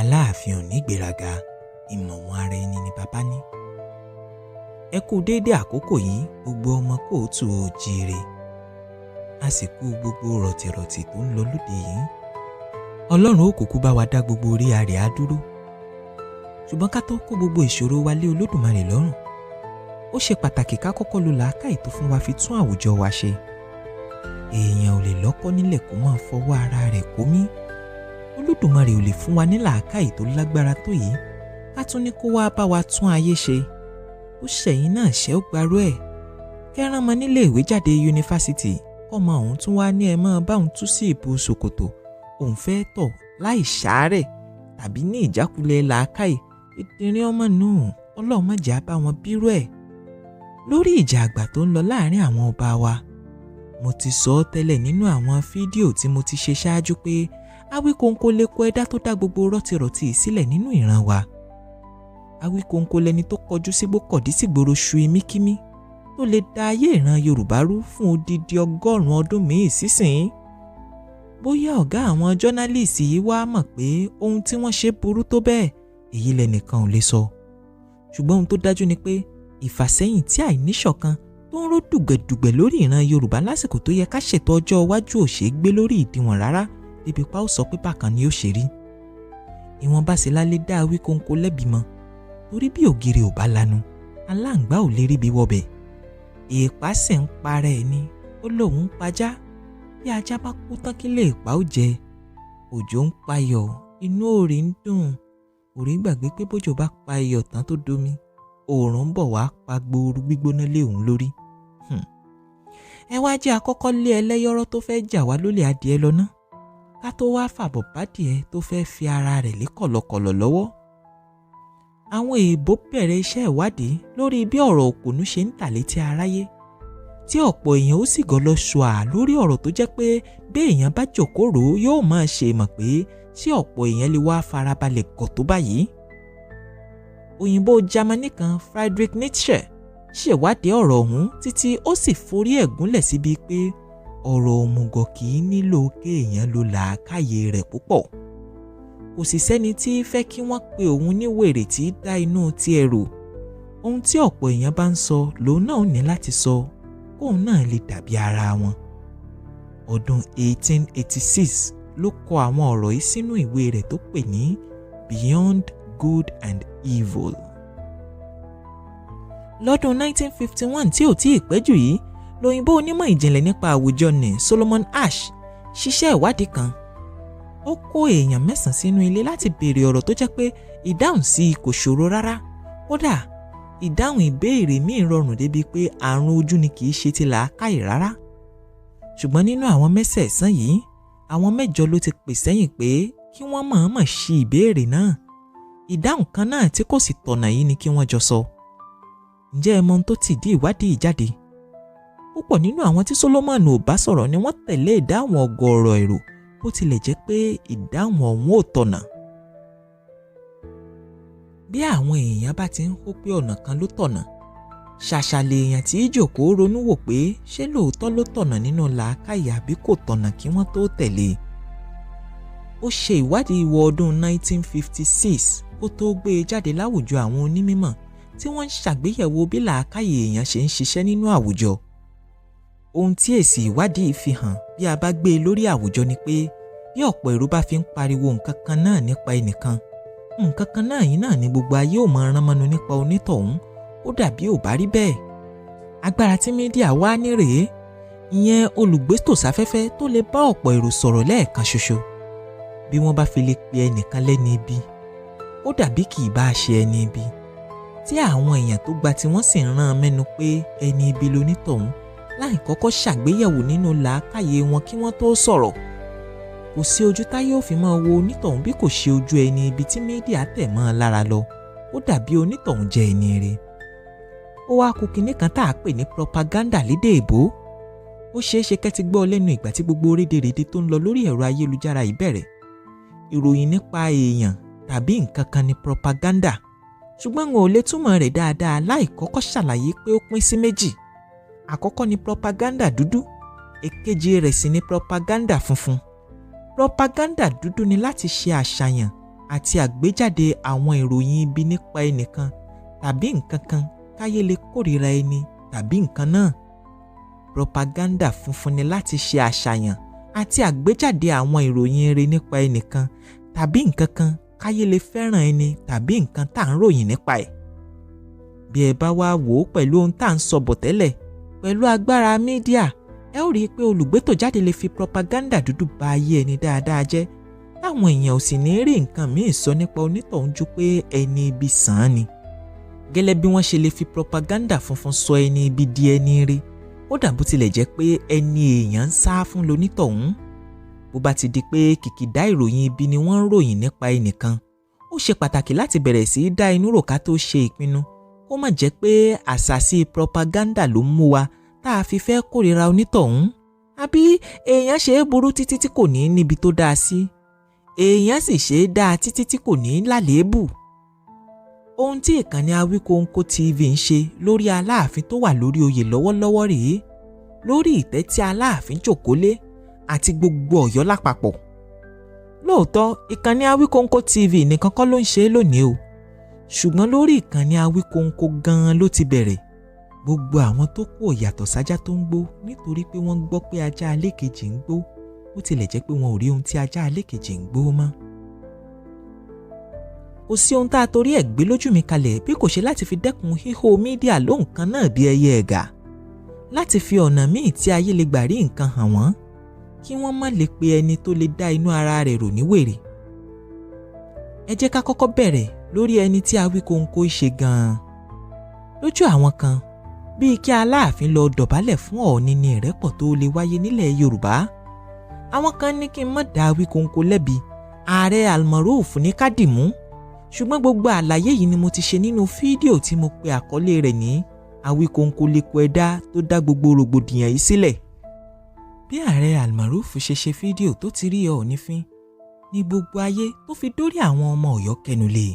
Aláàfin Kò Nígbéraga, ìmọ-yì-ara-ẹni ni bàbá ní. Ẹ kú déédé àkókò yìí gbogbo ọmọ kóòtù òjíire. A sì kú gbogbo rọ̀tìrọ̀tì tó ń lọ lóde yìí. Ọlọ́run ó kúkú bá wa dá gbogbo orí arẹ̀ á dúró. Ṣùgbọ́n ká tó kó gbogbo ìṣòro wa lé Olódùmarè lọ́rùn, ó ṣe pàtàkì ká kọ́kọ́ lo làákàyè tó fún wa fi tún àwùjọ wa ṣe. Èèyàn ò lè lọ́kọ́ nílẹ̀ kó máa fọwọ́ ara rẹ̀ kó mí. Olódùmarè ò lè fún wa ní làákàyè tó lágbára tó yìí ká tún ní kó wá bá wa tún ayé ṣe. Ó ṣẹ̀yìn náà ṣẹ́ ó gbarú ẹ̀. Kẹ́rán mọ nílé ìwé jáde yunifásitì kọ́mọ òun tún wá ní ẹ máa bá òun tú sí ìbò ṣòkòtò òun fẹ́ tọ̀ láì ṣàárẹ̀ tàbí ní ìjákulẹ̀ làákàyè. Ìdìrín ọmọ nù Ọlọ́run má jẹ́ á bá wọn bírú ẹ̀. Lórí ìjà àgbà tó ń lọ láàrin àwọn ọba wa, mo ti sọ ọ́ tẹ́lẹ̀ nínú àwọn fídíò tí mo ti ṣe ṣáájú pé Awikonko lè kó ẹ̀dá tó dá gbogbo rọ́tìrọ̀tì sílẹ̀ nínú ìran wa. Awikonko lẹni tó kọjú sígbó kọ̀dí sígboro ṣu imíkímí tó lè da ayé ìran Yorùbá rú fún odidi 100 ọdún míì sísìn. Bóyá ọ̀gá àwọn jọ́nálìsì yìí wá mọ̀ pé ohun tí wọ́n ṣe burú tó bẹ́ẹ̀, èyí lẹ́nìkan ò lè sọ. Ṣùgbọ́n ohun tó dájú ni pé ìfàsẹ́yìn tí àìníṣọ̀kan tó ń ró dùgbẹ̀dùgbẹ̀ lórí ìran Yorùbá lásìkò tó yẹ ká ṣètò ọjọ́ iwájú ò ṣeé gbé lórí ìdíwọ̀n rárá, débi pa ó sọ pé bákan ni ó ṣe rí. Ìwọ̀nba sì lálé dá Awikonko lẹ́bi mọ́, torí bí ògiri ò bá lanu, aláǹgbá ò lè ríbi wọbẹ̀. Èèpà sì ń para ẹ̀ ni, ó lóun ń pajá. Bí ajá bá kú tán kí lè pa ó jẹ. Òjò ń payọ̀, inú òrì ń dùn. Òrì gbàgbé pé bójò bá pa iyọ̀ tán tó domi, òòrùn ń bọ̀ wá pa gbooru gbígbóná lé òun lórí. Ẹ wá jẹ́ àkọ́kọ́ lé ẹlẹ́yọ̀rọ̀ tó fẹ́ jà wá lólè adìẹ lọ ná, ká tó wá fàbọ̀ bádìẹ tó fẹ́ fi ara rẹ̀ lé kọ̀lọ̀kọ̀lọ̀ lọ́wọ́. Àwọn èèbó bẹ̀rẹ̀ iṣẹ́ ìwádìí lórí bí ọ̀rọ̀ òpònú ṣe ń tà létí aráyé, tí ọ̀pọ̀ èèyàn ó sì gọ́ lọ ṣùà lórí ọ̀rọ̀ tó jẹ́ pé bí èèyàn bá jókòó rò ó yóò máa ṣe mọ̀ pé tí ọ̀pọ̀ èèyàn lè wá farabalẹ̀ gọ̀ tó báyìí. Òyìnbó Jámánì kan Friedrich Nietzsche ṣèwádìí ọ̀rọ̀ ọ̀hún títí ó sì forí ẹ̀ gúnlẹ̀ síbi pé ọ̀rọ̀ òmùgọ̀ kì í nílò kéèyàn lo làákàyè rẹ̀ púpọ̀. Kò sì sẹ́ni tí fẹ́ kí wọ́n pe òun ní wèrè tí dá inú ti ẹ̀rù. Ohun tí ọ̀pọ̀ èèyàn bá ń sọ lòun náà ní láti sọ kóun náà lè dàbí ara wọn. Ọdún 1886 ló kọ àwọn ọ̀rọ̀ yìí sínú ìwé rẹ̀ tó pè ní Beyond Good and Evil. Lọ́dún 1951 tí ò tí ì pẹ́ jù yìí, lóyìnbó onímọ̀ ìjìnlẹ̀ nípa àwùjọ ní Solomon Asch ṣiṣẹ́ ìwádìí kan. Ó kó èèyàn 9 sínú ilé láti béèrè ọ̀rọ̀ tó jẹ́ pé ìdáhùn sí i kò ṣòro rárá. Kódà ìdáhùn ìbéèrè míì rọrùn débi pé àrùn ojú ni kì í ṣe ti làákàyè rárá. Ṣùgbọ́n nínú àwọn 9 yìí, àwọn 8 ló ti pè sẹ́yìn pé kí wọ́n mọ̀ọ́mọ̀ ṣí ìbéèrè náà. Ìdáhùn kan náà tí kò sì tọ̀nà yìí ni kí wọ́n jọ sọ. Ǹjẹ́ ẹ mọ ohun tó ti dí ìwádìí jáde? Púpọ̀ nínú àwọn tí Solomon ò bá sọ̀rọ̀ ni wọ́n tẹ̀lé ìdáhùn ọgọ́rọ̀ èrò, bó tilẹ̀ jẹ́ pé ìdáhùn ọ̀hún ò tọ̀nà. Bí àwọn èèyàn bá ti ń hó pé ọ̀nà kan ló tọ̀nà, ṣàṣàlẹ̀ èèyàn tí ìjòkó ronú wò pé ṣé lóòótọ́ ló tọ̀nà nínú làákàyè àbí kò tọ̀nà kí wọ́n tó tẹ̀lé. Ó ṣe ìwádìí wọ ọdún 1956 kó tó gbé e jáde láwùjọ àwọn onímọ̀ tí wọ́n ń ṣàgbéyẹ̀wò bí làákàyè èèyàn ṣe ń ṣiṣẹ́ nínú àwùjọ. Ohun tí èsì ìwádìí fi hàn bí a bá gbé e lórí àwùjọ ni pé bí ọ̀pọ̀ èrò bá fi ń pariwo nǹkan kan náà nípa ẹnìkan, nǹkan kan náà yìí náà ni gbogbo ayé ò máa rán mọ́nu nípa onítọ̀hún. Ó dàbí ò bá rí bẹ́ẹ̀. Agbára tí mídíà wá ní rèé, ìyẹn olùgbétòsáfẹ́fẹ́ tó lè bá ọ̀pọ̀ èrò sọ̀rọ̀ lẹ́ẹ̀kan ṣoṣo. Bí wọ́n bá fi lè pe ẹnìkan lẹ́ni ibi, ó dàbí kì í bá ṣe ẹni ibi. Tí àwọn èèyàn tó gba tí wọ́n sì ń rán mẹ́nu pé ẹni ibi lonítọ̀hún láì kọ́kọ́ ṣàgbéyẹ̀wò nínú làákàyè wọn kí wọ́n tó sọ̀rọ̀. Kò sí ojú táyé ò fi máa wo onítọ̀hún bí kò ṣe ojú ẹni ibi tí mídíà tẹ̀ mọ́ lára lọ. Ó dàbí onítọ̀hún jẹ́ ẹni ire. Ó wá kù kinní kan tá a pè ní propaganda lédè èbó. Ó ṣeé ṣe kẹ́ ti gbọ́ lẹ́nu ìgbà tí gbogbo rédèrèdè tó ń lọ lórí ẹ̀rọ ayélujára yìí bẹ̀rẹ̀. Ìròyìn nípa èèyàn tàbí nǹkan kan ni propaganda. Ṣùgbọ́n wọn ò lè túmọ̀ rẹ̀ dáadáa láì kọ́kọ́ ṣàlàyé pé ó pín sí méjì. Àkọ́kọ́ ni propaganda dúdú, èkejì rẹ̀ sì ni propaganda funfun. Propaganda dúdú ni láti ṣe àṣàyàn àti àgbéjáde àwọn ìròyìn ibi nípa ẹnìkan tàbí nǹkan kan káyé lè kórìíra ẹni tàbí nǹkan náà. Propaganda funfun ni láti ṣe àṣàyàn àti àgbéjáde àwọn ìròyìn rere nípa ẹnìkan tàbí nǹkan kan káyé lè fẹ́ràn ẹni tàbí nǹkan tá à ń ròyìn nípa ẹ̀. Bí ẹ bá wá wò ó pẹ̀lú ohun tá à ń sọ bọ̀ tẹ́lẹ̀ pẹ̀lú agbára mídíà, ẹ ó rí i pé olùgbétòjáde lè fi propaganda dúdú ba ayé ẹni dáadáa jẹ́, táwọn èèyàn ò sì ní rí nǹkan míì sọ nípa onítọ̀hún ju pé ẹni ibi sàn án ni. Gẹ́lẹ́ bí wọ́n ṣe lè fi propaganda funfun sọ ẹni ibi di ẹni rí, ó dàbó tilẹ̀ jẹ́ pé ẹni èèyàn ń sá fún lonítọ̀hún. Bó bá ti di pé kìkìdá ìròyìn ibi ni wọ́n ń ròyìn nípa ẹnìkan, ó ṣe pàtàkì láti bẹ̀rẹ̀ sí í dá inú rò ká tó ṣe ìpinnu, kó má jẹ́ pé àṣàsí propaganda ló ń mú wa tá a fi fẹ́ kórìíra onítọ̀hún. Àbí èèyàn ṣe é burú títí tí kò ní níbi tó dáa sí, èèyàn sì ṣe é dáa títí tí kò ní lálébù. Ohun tí ìkànnì Awikonko TV ń ṣe lórí Aláàfin tó wà lórí oyè lọ́wọ́lọ́wọ́ rèé, lórí ìtẹ́ tí Aláàfin jókòó lé àti gbogbo Ọ̀yọ́ lápapọ̀. Lóòótọ́ ìkànnì Awikonko TV nìkan kọ́ ló ń ṣe é lónìí o, ṣùgbọ́n lórí ìkànnì Awikonko gan-an ló ti bẹ̀rẹ̀. Gbogbo àwọn tó kù ò yàtọ̀ sájá tó ń gbó nítorí pé wọ́n gbọ́ pé ajá alé kejì ń gbó, ó tilẹ̀ jẹ́ pé wọn ò rí ohun tí ajá alé kejì ń gbó mọ́. Kò sí ohun tá a torí ẹ̀ gbé lójú mi kalẹ̀ bí kò ṣe láti fi dẹ́kun híhó mídíà lóhùn kan náà bí ẹyẹ ẹ̀gà, láti fi ọ̀nà míì tí ayé lè gbà rí nǹkan hàn wọ́n, kí wọ́n má lè pe ẹni tó lè dá inú ara rẹ̀ rò ní wèrè. Ẹ jẹ́ ká kọ́kọ́ bẹ̀rẹ̀ lórí ẹni tí Awikonko ṣe gan-an. Lójú àwọn kan, bíi kí Aláàfin lọ dọ̀bálẹ̀ fún Ọọ̀ni ní ìrẹ́pọ̀ tó lè wáyé nílẹ̀ Yorùbá. Àwọn kan ní kí n má dá Awikonko lẹ́bi, ààrẹ Almaroof ní ká dìmú, ṣùgbọ́n gbogbo àlàyé yìí ni mo ti ṣe nínú fídíò tí mo pe àkọlé rẹ̀ ní Awikonko leko ẹ̀dá tó dá gbogbo rògbòdìyàn yìí sílẹ̀. Bí ààrẹ Almaroof ṣe ṣe fídíò tó ti rí Ọọ̀ni fín ní gbogbo ayé tó fi dórí àwọn ọmọ Ọ̀yọ́ kẹnu lé,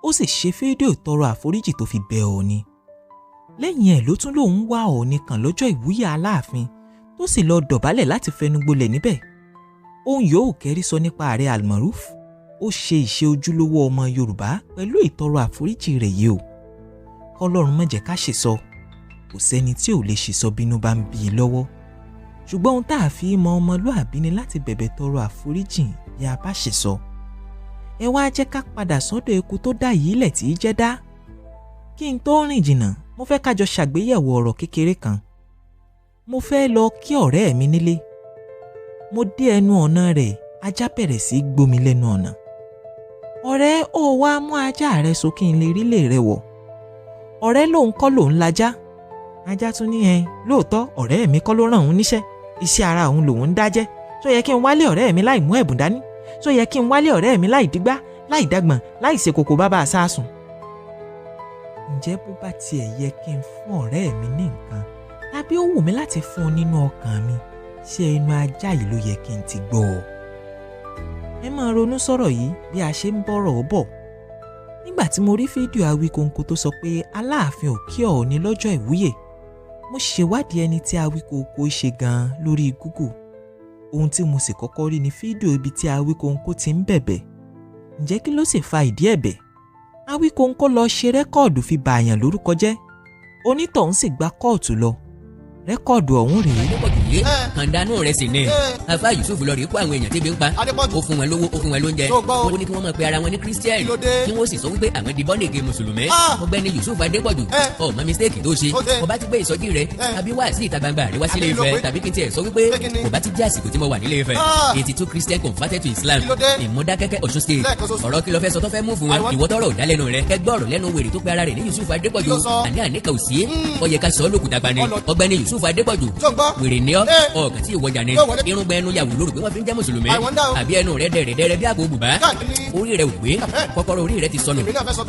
ó sì ṣe fídíò tọrọ àforíjì tó fi bẹ Ọọ̀ni. Lẹ́yìn ẹ̀ ló tún lòun wá Ọọ̀ni kan lọ́jọ́ ìwúyè Aláàfin tó sì lọ dọ̀bálẹ̀ láti fẹnugbolẹ̀ níbẹ̀. Ohun yòówù kẹ́rí sọ nípa ààrẹ Almaroof, ó ṣe ìṣe ojúlówó ọmọ Yorùbá pẹ̀lú ìtọrọ àforíjì rẹ̀ yìí o. Kọ́lọ́run má jẹ́ ká ṣèsọ, kò sẹ́ni tí ò lè ṣèsọ bínú bá ń bí i lọ́wọ́. Ṣùgbọ́n ohun tá a fi mọ ọmọlúàbí ni láti bẹ̀bẹ̀ tọrọ àforíjì bí a bá ṣèsọ. Ẹ wá jẹ́ ká padà sọ́dọ̀ eku tó dá yìí lẹ̀ tí í jẹ́ dá. Kí n tó rìn jìnnà, mo fẹ́ ká jọ ṣàgbéyẹ̀wò ọ̀rọ̀ kékeré kan. Mo fẹ́ lọ kí ọ̀rẹ́ mi nílé. Mo dé ẹnu ọ̀nà rẹ̀, ajá bẹ̀rẹ̀ sí í gbómi lẹ́nu ọ̀nà. Ọ̀rẹ́, ó wá mú ajá rẹ̀ sókè ń lè rí lè rẹ̀ wọ̀. Ọ̀rẹ́ lòun kọ́ lòun lajá. Ajá tún ní lóòótọ́ ọ̀rẹ́ mi kọ́ ló ràn òun níṣẹ́, iṣẹ́ ara òun lòun ń dájẹ́. Ṣó yẹ kí n wálé ọ̀rẹ́ mi láì mú ẹ̀bùn dání? Ṣó yẹ kí n wálé ọ̀rẹ́ mi láì dígbá, láì dágbọ̀n, láì ṣe kòkò bàbá àsásùn? Ǹjẹ́ bó bá tiẹ̀ yẹ kí n fún ọ̀rẹ́ mi ní nǹkan, tàbí ó wù mí láti fún un nínú ọkàn mi, ṣé inú ajá yìí ló yẹ kí n ti gbọ́ ọ? Ẹ máa ronú sọ̀rọ̀ yìí bí a ṣe ń bọ̀rọ̀ bọ̀. Nígbà tí mo rí fídíò Awikonko tó sọ pé Aláàfin ò kí Ọọ̀ni lọ́jọ́ ìwúyè, mo ṣèwádìí ẹni tí Awikonko ṣe gan-an lórí Google. Ohun tí mo sì kọ́kọ́ rí ni fídíò ibi tí Awikonko ti ń bẹ̀bẹ̀. Ǹjẹ́ kí ló sì fa ìdí ẹ̀bẹ̀? Awikonko lọ ṣe rẹ́kọ̀dù fi bàyàn lórúkọ jẹ́, onítọ̀hún sì gba kóòtù lọ. Rẹ́kọ̀dù ọ̀hún rèé. Kàndánù rẹ̀ sì ní Àfáà Yusuf lọ rí kó àwọn èèyàn tébi ń pa, ó fún wọn lówó, ó fún wọn lóúnjẹ, ó ní kí wọ́n máa pe ara wọn ní Christian, kí wọ́n sì sọ wípé àwọn di bọ́nìgì mùsùlùmí. Ọ̀gbẹ́ni Yusuf Adépọ̀jù, ọmọ mistake tó ṣe, kò bá ti gbé ìsọjí rẹ̀ tàbí wá sí ìta gbangba rẹ̀ wá sílé Ifẹ̀, tàbí kí n tiẹ̀ sọ wípé kò bá ti jẹ́ àsìkò tí mo wà nílé Ifẹ̀. 82 Christian converted to Islam, Ìmọ̀dákẹ́kẹ́ Ọ̀ṣun state. Ọ̀rọ̀ kí ló fẹ́ sọ tó fẹ́ mú fún wọn? Ìwọ tọrọ ò dá lẹ́nu rẹ̀, kẹgbẹ́ ọ̀rọ̀ lẹ́nu wèrè tó pe ara rẹ̀ ní Yusuf Adépọ̀jù. Àní àníkà ò sí, ó yẹ ká sọ ọ́ lókùtà gbani. Ọ̀gbẹ́ni Yusuf Adépọ̀jù, wèrè ní ọ́, ọ̀kàn tí ìwọjà ni, irun gbẹ ẹnu yàwó lóru pé wọ́n fi ń jẹ́ mùsùlùmí, àbí ẹnu rẹ̀ dẹ̀rẹ̀dẹ̀rẹ̀ bí àpò bùbá, orí rẹ̀ ò gbé, kọ́kọ́rọ́ orí rẹ̀ ti sọnù,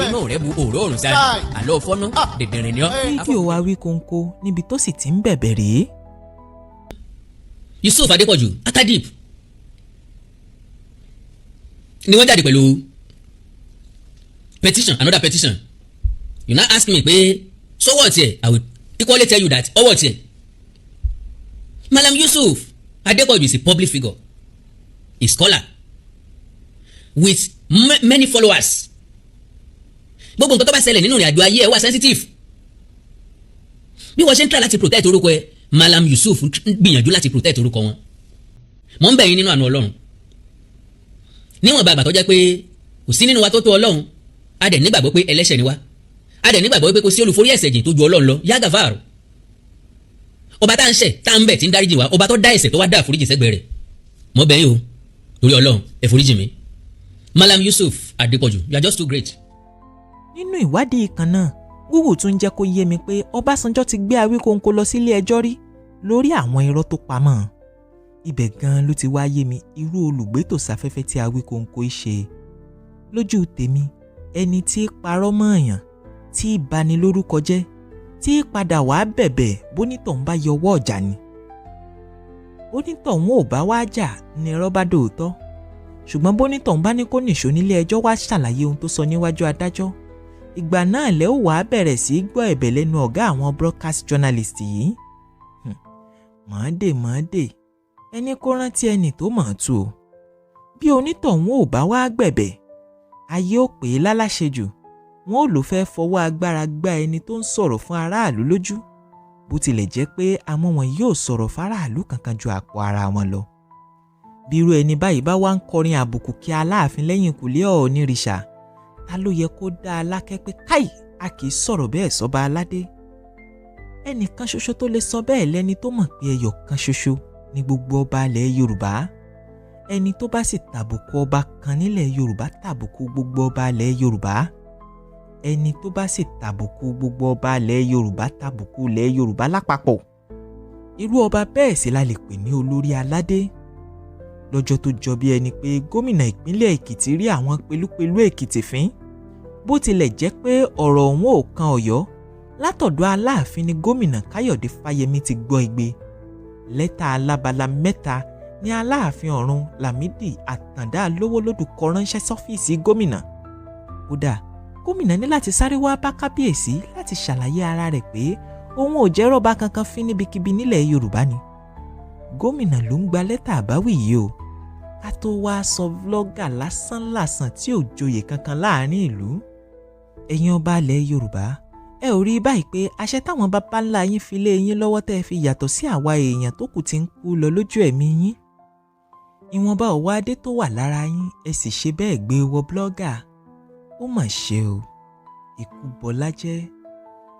inú rẹ̀ bu òróòrùn sá, àlọ́ fọ́nú, dẹ̀dẹ̀rẹ̀ ni ọ́. Fídíò Awikonko níbi tó sì ti ń bẹ̀bẹ̀ rèé. Yusuf Adépọ̀jù, Akadip ni wọ́n jáde pẹ̀lú petition, another petition. You now ask me pé so what here? I will equally tell you that all what here? Malam Yusuf Adépọ̀jù is a public figure, a scholar with many followers. Gbogbo nǹkan tó bá ṣẹlẹ̀ nínú ìrìn àjò ayé ẹ wà sensitive. Bí wọ́n ṣe ń try láti protect orúkọ ẹ, Malam Yusuf gbìyànjú láti protect orúkọ wọn. Mo ń bẹ̀ yín nínú àánú Ọlọ́run. Níwọ̀n bàgbà tó jẹ́ pé kò sí nínú wa tó tó Ọlọ́run, a dẹ̀ nígbàgbọ́ pé ẹlẹ́ṣẹ̀ ni wá. A dẹ̀ nígbàgbọ́ pé kò sí olùforí ẹ̀ṣẹ̀ jìn tó ju Ọlọ́run lọ, Yagafar. Ọba tá ń ṣẹ̀, tá ń bẹ̀ tí ń dáríjì wá, ọba tó dá ẹ̀ṣẹ̀ tó wá dá àforíjì sẹ́gbẹ̀ẹ́ rẹ̀. Mo bẹ̀ yín o, torí Ọlọ́run, ẹ foríjì mi. Malam Yusuf Adepoju, you are just too great. Nínú ìwádìí kan náà, Google tún jẹ́ kó yé mi pé Ọbásanjọ́ ti gbé Awikonko lọ sílé ẹjọ́ rí lórí àwọn irọ́ tó pamọ́. Ibẹ̀ gan ló ti wá yé mi irú olùgbétòsáfẹ́fẹ́ tí Awikonko ṣe. Lójú tèmi, ẹni tí parọ́ mọ́ èèyàn, tí bani lórúkọ jẹ́, tí padà wá bẹ̀bẹ̀ bónítọ̀hún bá yọwọ́ ọ̀jà ni. Bónítọ̀hún ò bá wá jà ni irọ́ bá dòótọ́. Ṣùgbọ́n bónítọ̀hún bá ní kó nìṣó nílé ẹjọ́ wá ṣàlàyé ohun tó sọ níwájú adájọ́. Ìgbà náà lẹ́ ò wá bẹ̀rẹ̀ sí í gbọ́ ẹ̀bẹ̀ lẹ́nu ọ̀gá àwọn broadcast journalist yìí. Mọ̀ọ́dè ẹni kó rántí ẹni tó mọ̀ ọ́ tú o. Bí onítọ̀hún ò bá wá gbẹ̀bẹ̀, ayé ò pè é láláṣejù, wọn ò lò fẹ́ fọwọ́ agbára gbá ẹni tó ń sọ̀rọ̀ fún aráàlú lójú, bó tilẹ̀ jẹ́ pé àwọn wọn yóò sọ̀rọ̀ fáráàlú kankan ju àpò ara wọn lọ. Bí irú ẹni báyìí bá wá ń kọrin àbùkù kí Aláàfin lẹ́yìn kùlé Ọ̀ọ̀nìrìṣà, ta ló yẹ kó dá a lákẹ́ pé káì a kì í sọ̀rọ̀ bẹ́ẹ̀ sọ́ba aládé. Ẹnìkan ṣoṣo tó lè sọ bẹ́ẹ̀ lẹ́ni tó mọ̀ pé ẹyọ kan ṣoṣo ní gbogbo ọba ilẹ̀ Yorùbá. Ẹni tó bá sì tàbùkù ọba kan nílẹ̀ Yorùbá tàbùkù gbogbo ọba ilẹ̀ Yorùbá. Ẹni tó bá sì tàbùkù gbogbo ọba ilẹ̀ Yorùbá tàbùkù ilẹ̀ Yorùbá lápapọ̀. Irú ọba bẹ́ẹ̀ sì la lè pè ní olórí aládé. Lọ́jọ́ tó jọ bí ẹni pé gómìnà ìpínlẹ̀ Èkìtì rí àwọn pelúpelú Èkìtì fín, bó tilẹ̀ jẹ́ pé ọ̀rọ̀ ọ̀hún ò kan Ọ̀yọ́, látọ̀dọ̀ Aláàfin ni gómìnà Káyọ̀dé Fáyẹmí ti gbọ́ igbe. Lẹ́tà alábala mẹ́ta ni Aláàfin ọ̀run Lámídì Àtàndá Lówólódù kọ ránṣẹ́ sọ́fíìsì gómìnà. Kódà gómìnà ní láti sáré wá bá kábíyèsí láti ṣàlàyé ara rẹ̀ pé òun ò jẹ́ rọ́bà kankan fín níbikíbi nílẹ̀ Yorùbá ni. Gómìnà ló ń gba lẹ́tà àbáwí yìí o. Ká tó wá sọ vlọ́gà lásánlàsàn tí ò joyè kankan láàrin ìlú. Ẹ̀yin ọba ilẹ̀ Yorùbá, ẹ ò rí báyìí pé àṣẹ táwọn bàbá ńlá yín fi lé yín lọ́wọ́ tẹ́ fi yàtọ̀ sí àwa èèyàn tó kù tí ń kú lọ lójú ẹ̀mí yín. Ìwọ̀nba ọ̀wọ́ adé tó wà lára yín ẹ sì ṣe bẹ́ẹ̀ gbé wọ blọ́gà. Ó mà ṣe o. Ikú bọlá jẹ́.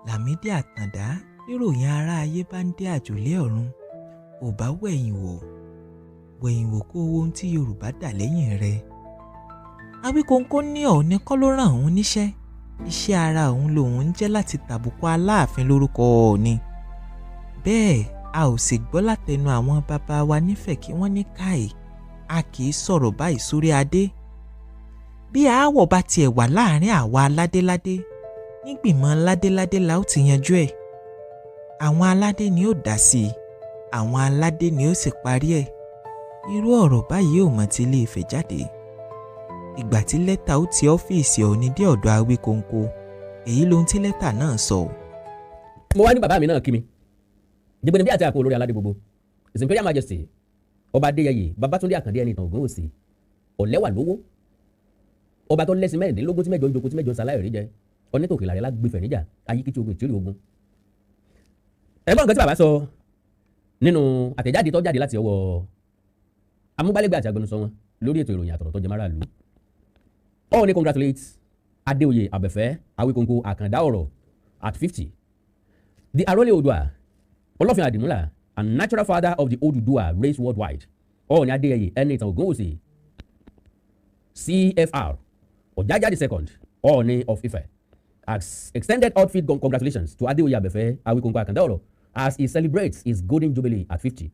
Lámídì Àtàndá níròyìn ará ayé bá ń dé àjòlé ọ̀run. Ò bá wẹ̀yìn wò kó ohun tí Yorùbá dà lẹ́yìn rẹ̀. Awikonko ní Ọọ̀ni kọ́ ló rán òun níṣẹ́. Iṣẹ́ ara òun lòun ń jẹ́ láti tàbùkù Aláàfin lórúkọ Ọọ̀ni. Bẹ́ẹ̀ a ò sì gbọ́ látẹnu àwọn bàbá wa nífẹ̀ẹ́ kí wọ́n ní káì a kì í sọ̀rọ̀ báyìí sórí adé. Bí aáwọ̀ bá tiẹ̀ wà láàrin àwa aládéládé, nígbìmọ̀ ládéládé la ó ti yanjú ẹ̀. Àwọn aládé ni ó dá sí i, àwọn aládé ni ó sì parí ẹ̀. Irú ọ̀rọ̀ báyìí ò mọ̀ tí Ilé Ifẹ̀ jáde. Ìgbà tí lẹ́tà ó ti ọ́fíìsì Ọọ̀ni dé ọ̀dọ̀ Awikonko, èyí lohun tí lẹ́tà náà sọ. Mo wá ní bàbá mi náà kí mi. Jẹ́gbẹ́ni bí àti àpò olórí aládé gbogbo. His Imperial Majesty Ọba Adéyẹyè Babátúndé Àkàndé ẹni ìtàn Ògúnwùsì. Ọ̀lẹ́wà lówó. Ọba tó lẹ́sìn mẹ́rìndínlógún tí mẹ́jọ ń joko tí mẹ́jọ ń saláì rí jẹ. Onítòkè làrẹ́ lágbèfẹ̀ níjà ayíkítí ogun ìtìrí ogun. Ẹgbọ́n nǹkan tí bàbá sọ nínú àtẹ̀jáde tó jáde láti ọwọ́ amúgbálẹ́gbẹ̀ àti agbẹnusọ wọn lórí ètò ìròyìn àtọ̀rọ̀ tó jẹ máràlú. Ọọ̀ni congratulates Adéoyè Abẹ́fẹ́ Awikonko Àkàndá ọ̀rọ̀ at 50. The Arole Oòduà, Olufemi Adimula, and natural father of the Oduduwa race worldwide. Ọọ̀ni Adéyẹyè ẹni ìtàn Ògúnwùsì CFR Ọ̀jájá II, Ọọ̀ni of Ifẹ̀, has extended heartfelt congratulations to Adéoyè Abẹ́fẹ́ Awikonko Àkàndá ọ̀rọ̀ as he celebrates his golden jubilee at 50.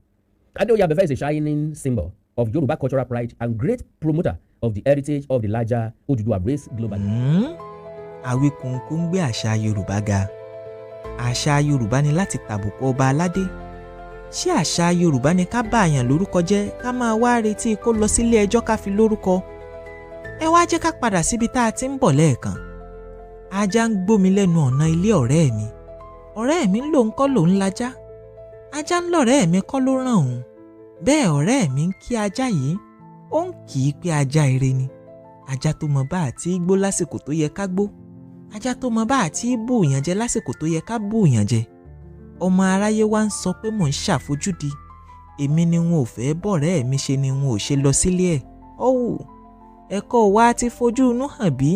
Adéoyè Abẹ́fẹ́ is a shining symbol of Yoruba cultural pride and great promoter of the heritage of the larger Oduduwa race globally. Awikonko ń gbé àṣà Yorùbá ga. Àṣà Yorùbá ni láti tàbùkù ọba aládé. Ṣé àṣà Yorùbá ni ká bá àyàn lórúkọ jẹ́ ká máa wá retí kó lọ sílé ẹjọ́ ká fi lórúkọ? Ẹ wá jẹ́ ká padà síbi tá a ti ń bọ̀ lẹ́ẹ̀kan. Ajá ń gbómi lẹ́nu ọ̀nà ilé ọ̀rẹ́ mi. Ọ̀rẹ́ mi lòun kọ́ lòun lajá. Ajá ń lọ̀rẹ́ mi kọ́ ló ràn òun. Bẹ́ẹ̀ ọ̀rẹ́ mi ń kí ajá yìí, ó ń kì í pé ajá ire ni. ajá tó mọ bá àti gbó lásìkò tó yẹ ká gbó, ajá tó mọ bá àti bù yàn jẹ lásìkò tó yẹ ká bù yàn jẹ. Ọmọ aráyé wá ń sọ pé mò ń ṣàfojúdi, èmi ni wọn ò fẹ́ bọ̀rẹ́ mi ṣe ni wọn ò ṣe lọ sílé ẹ̀. Ọ̀wù ẹ̀kọ́ wa ti fojú inú hàn bí?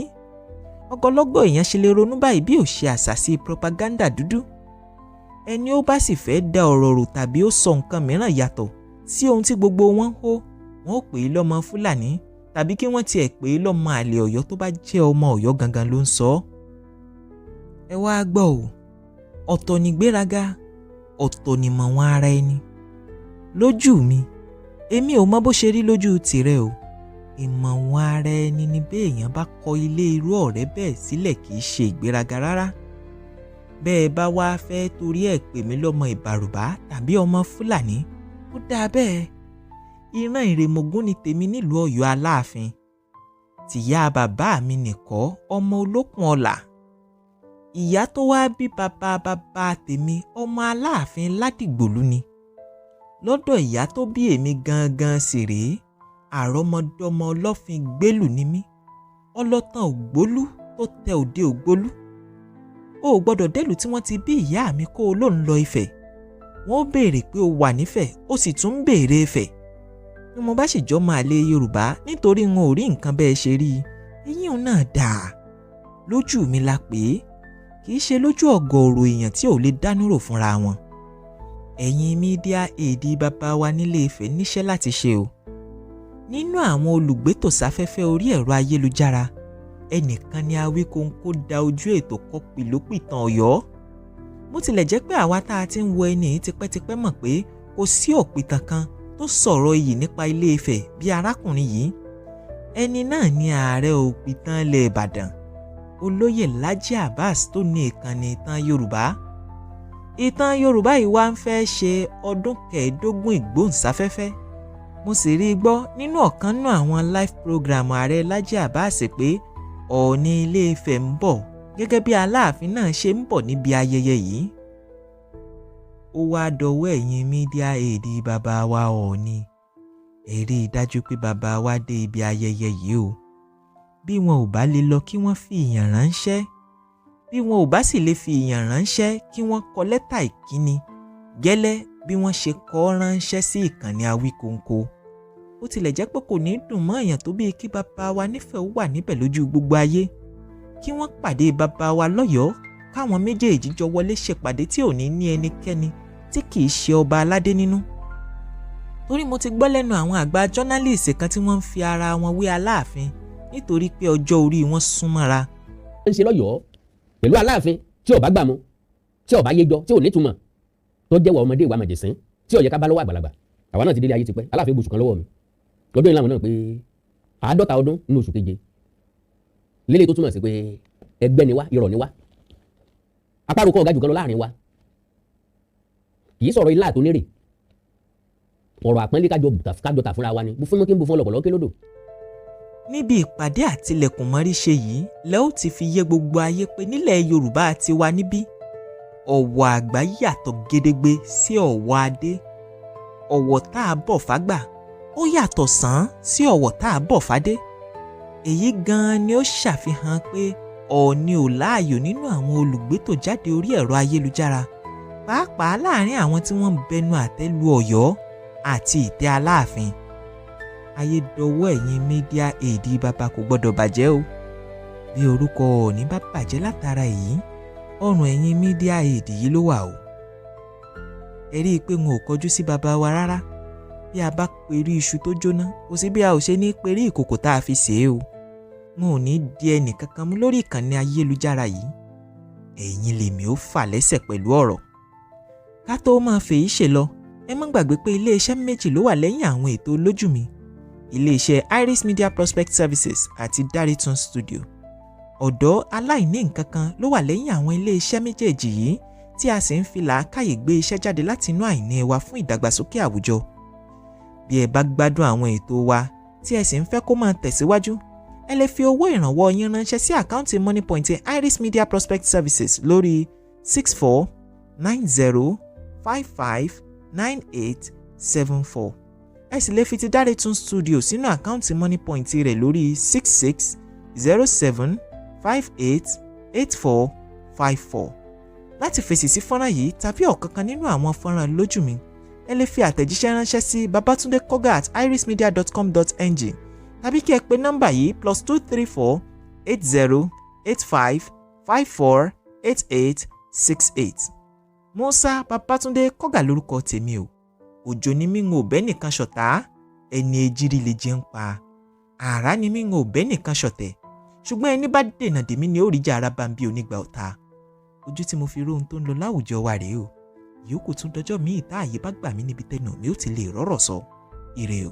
Ọgọlọ́gọ̀ èèyàn ṣe lè ronú báyìí bí ò ṣe àṣàsí propaganda dúdú. Ẹni ó bá sì fẹ́ da ọ̀rọ̀ rò tàbí ó sọ nǹkan mìíràn yàtọ̀ sí ohun tí gbogbo wọn ń hó, wọn ó pè é lọ́mọ Fúlàní tàbí kí wọ́n tiẹ̀ pè é lọ́mọ àlè Ọ̀yọ́ tó bá jẹ́ ọmọ Ọ̀yọ́ gangan ló ń sọ ọ́. Ẹ wá gbọ́ o, ọ̀tọ̀ nìgbéraga, ọ̀tọ̀ nìmọ̀wọ̀n ara ẹni. Lójú mi, èmi ò mọ bó ṣe rí lójú tìrẹ o. Ìmọ̀wọ̀n ara ẹni ni béèyàn bá kọ ilé irú ọ̀rẹ́ bẹ́ẹ̀ sílẹ̀ kì í ṣe ìgbéraga rárá. Bẹ́ẹ̀ bá wá fẹ́ torí ẹ̀ pè mí lọ́mọ Ìbàrùbá tàbí ọmọ Fúlàní, ó dáa bẹ́ẹ̀. Ìran Ìrèmọ̀gún ni tèmi nílùú Ọ̀yọ́ Aláàfin. Tìyá bàbá mi nìkọ́ ọmọ Olókùn Ọlà. Ìyá tó wá bí bàbá tèmi ọmọ Aláàfin Ládìgbòlú ni. Lọ́dọ̀ ìyá tó bí èmi gangan sì rèé, àrọ́mọdọ́mọ Ọlọ́fin gbélù ni mí. Ọlọ́tàn ògbólú tó tẹ òde ògbólú. O ò gbọ́dọ̀ délùú tí wọ́n ti bí ìyá mi kó o lóun lọ Ifẹ̀. Wọ́n ó béèrè pé o wà nífẹ̀, ó sì tún ń béèrè Ifẹ̀. Bí mo bá sì jọ máa lé Yorùbá nítorí wọn ò rí nǹkan bẹ́ẹ̀ ṣe rí, eyín náà dáa. Lójú mi la pè é, kì í ṣe lójú ọ̀gọ̀ọ̀rọ̀ èèyàn tí ò lè dánúrò fúnra wọn. Ẹ̀yin mídíà èdè bàbá wa nílé Ifẹ̀ níṣẹ́ láti ṣe o. Nínú àwọn olùgbétòsáfẹ́fẹ́ orí ẹ̀rọ ayélujára, ẹnìkan ni Awikonko da ojú ètò kọ pìlópìtàn Ọ̀yọ́. Bó tilẹ̀ jẹ́ pé àwa tá a ti ń wo ẹni yìí tipẹ́tipẹ́ mọ̀ pé kò sí òpìtàn kan tó sọ̀rọ̀ iyì nípa Ilé Ifẹ̀ bí arákùnrin yìí. Ẹni náà ni ààrẹ òpìtàn ilẹ̀ Ìbàdàn, Olóyè Lájí Abbas tó ní ìkànnì Ìtan Yorùbá. Ìtan Yorùbá yìí wá ń fẹ́ ṣe ọdún 15 ìgbóhùnsáfẹ́fẹ́. Mo sì rí i gbọ́ nínú ọ̀kan nínú àwọn live program ààrẹ Lájí Abbas pé Ọọ̀ni Ilé Ifẹ̀ ń bọ̀ gẹ́gẹ́ bí Aláàfin náà ṣe ń bọ̀ níbi ayẹyẹ yìí. Ó wá dọwọ́ ẹ̀yin mídíà èdè bàbá wa Ọọ̀ni. Ẹ rí i dájú pé bàbá wa dé ibi ayẹyẹ yìí o. Bí wọn ò bá lè lọ kí wọ́n fi ìyàn ránṣẹ́. Bí wọn ò bá sì lè fi ìyàn ránṣẹ́ kí wọ́n kọ lẹ́tà ìkíni gẹ́lẹ́ bí wọ́n ṣe kọ ránṣẹ́ sí ìkànnì Awikonko. Ó tilẹ̀ jẹ́ pé kò ní dùn mọ́ èèyàn tó bí kí bàbá wa nífẹ̀ẹ́ wà níbẹ̀ lójú gbogbo ayé. Kí wọ́n pàdé bàbá wa lọ́yọ̀ọ́, káwọn méjèèjì jọ wọlé ṣèpàdé tí ò ní ní ẹnikẹ́ni tí kì í ṣe ọba aládé nínú. Torí mo ti gbọ́ lẹ́nu àwọn àgbà jọ́nálìsì kan tí wọ́n ń fi ara wọn wé Aláàfin nítorí pé ọjọ́ orí wọn súnmọ́ra. Ó ń ṣe lọ́yọ̀ọ́ pẹ̀lú Aláàfin tí ò bá gbà mu, tí ò bá yéjọ, tí ò nítumọ̀, tó jẹ́wọ́ ọmọdé ìwà màjèsín, tí ò yẹ ká bá lọ́wọ́ àgbàlagbà. Àwa náà ti délé ayé tipẹ́, Aláàfin gbóṣù kan lọ́wọ́ mi. Lọ́dún yìí láwọn náà pé 50 ọdún nínú oṣù keje. Lélẹ̀ tó túmọ̀ sí pé ẹgbẹ́ ni wá, irọ́ ni wá. Apárò kan ọ̀gá jù kan lọ láàrin wa. Kì í sọ̀rọ̀ ilá àtúnérè. Ọ̀rọ̀ àpọ́nlé kájọ tà fúnra wa ni. Bú fún mọ́ kí n bú fún ọlọ́pọ̀lọ́ kí lódò. Níbi ìpàdé àtilẹ̀kùnmọ́rí ṣe yìí lẹ ó ti fi yé gbogbo ayé pé nílẹ̀ Yorùbá ti wà níbí ọ̀wọ̀ àgbà yàtọ̀ gedegbe sí ọ̀wọ̀ adé. Ọ̀wọ̀ tá a bọ̀ fágbà ó yàtọ̀ sàn sí ọ̀wọ̀ tá a bọ̀ fádé. Èyí gan-an ni ó ṣàfihàn pé Ọọ̀ni ò láàyò nínú àwọn olùgbétò jáde orí ẹ̀rọ ayélujára, pàápàá láàrin àwọn tí wọ́n ń bẹnu àtẹ́ lu Ọ̀yọ́ àti ìtẹ́ Aláàfin. Ayédọwọ́ ẹ̀yin mídíà èdè bàbá kò gbọ́dọ̀ bàjẹ́ o. Bí orúkọ Ọọ̀ni bá bàjẹ́ látara èyí, ọrùn ẹ̀yin mídíà èdè yìí ló wà o. Ẹ rí i pé wọn ò kọjú sí bàbá wa rárá. Bí a bá perí iṣu tó jóná, kò sí bí a ò ṣe ní perí ìkòkò tá a fi sè é o. Wọn ò ní di ẹnì kankan mú lórí ìkànnì ayélujára yìí. Ẹ̀yin lèmi ó fà lẹ́sẹ̀ pẹ̀lú ọ̀rọ̀. Ká tó máa fèyí ṣe lọ, ẹ má gbàgbé pé iléeṣẹ́ méjì ló wà lẹ́yìn àwọn ètò olójú mi. Iléeṣẹ́ Iris Media Prospect Services àti Narrated Studio. Ọ̀dọ́ aláìní nǹkan kan ló wà lẹ́yìn àwọn iléeṣẹ́ méjèèjì yìí tí a sì ń fi làákàyè gbé iṣẹ́ jáde láti inú àìní wa fún ìdàgbàsókè àwùjọ. Bí ẹ bá gbádùn àwọn ètò wa tí ẹ sì ń fẹ́ kó máa tẹ̀síwájú, ẹ lè fi owó ìrànwọ́ yín ránṣẹ́ sí àkáǹtì Moneypoint Iris Media Prospect Services lórí 6490559874. ẹ sì lè fi ti Narrated Studio sínú àkáǹtì money point rẹ̀ lórí 6607588454. láti fèsì sí fọ́nrán yìí tàbí ọ̀kankan nínú àwọn fọ́nrán lójú mi ẹ lè fi àtẹ̀jíṣẹ́ ránṣẹ́ sí babatunde.koga@irismedia.com.ng tàbí kí ẹ pe nọ́mbà yìí +234 8085 54 8868. Musa Babátúndé-Kọ lórúkọ tèmi o. Òjò ni mí ń ò bẹ́ nìkan ṣọ̀tá, ẹni ejiri lè jẹun pa. Àrá ni mí ń ò bẹ́ nìkan ṣọ̀tẹ̀, ṣùgbọ́n ẹni bá dènà dèmí ni ó rí jà ara bá ń bí onígbà ọ̀tá. Ojú tí mo fi róhun tó ń lọ láwùjọ wa rèé o. Ìyókù tún dọjọ́ míì tá àyè bá gbà mí níbi tẹ́nu mi ó ti lè rọ́rọ̀ sọ. Ire o.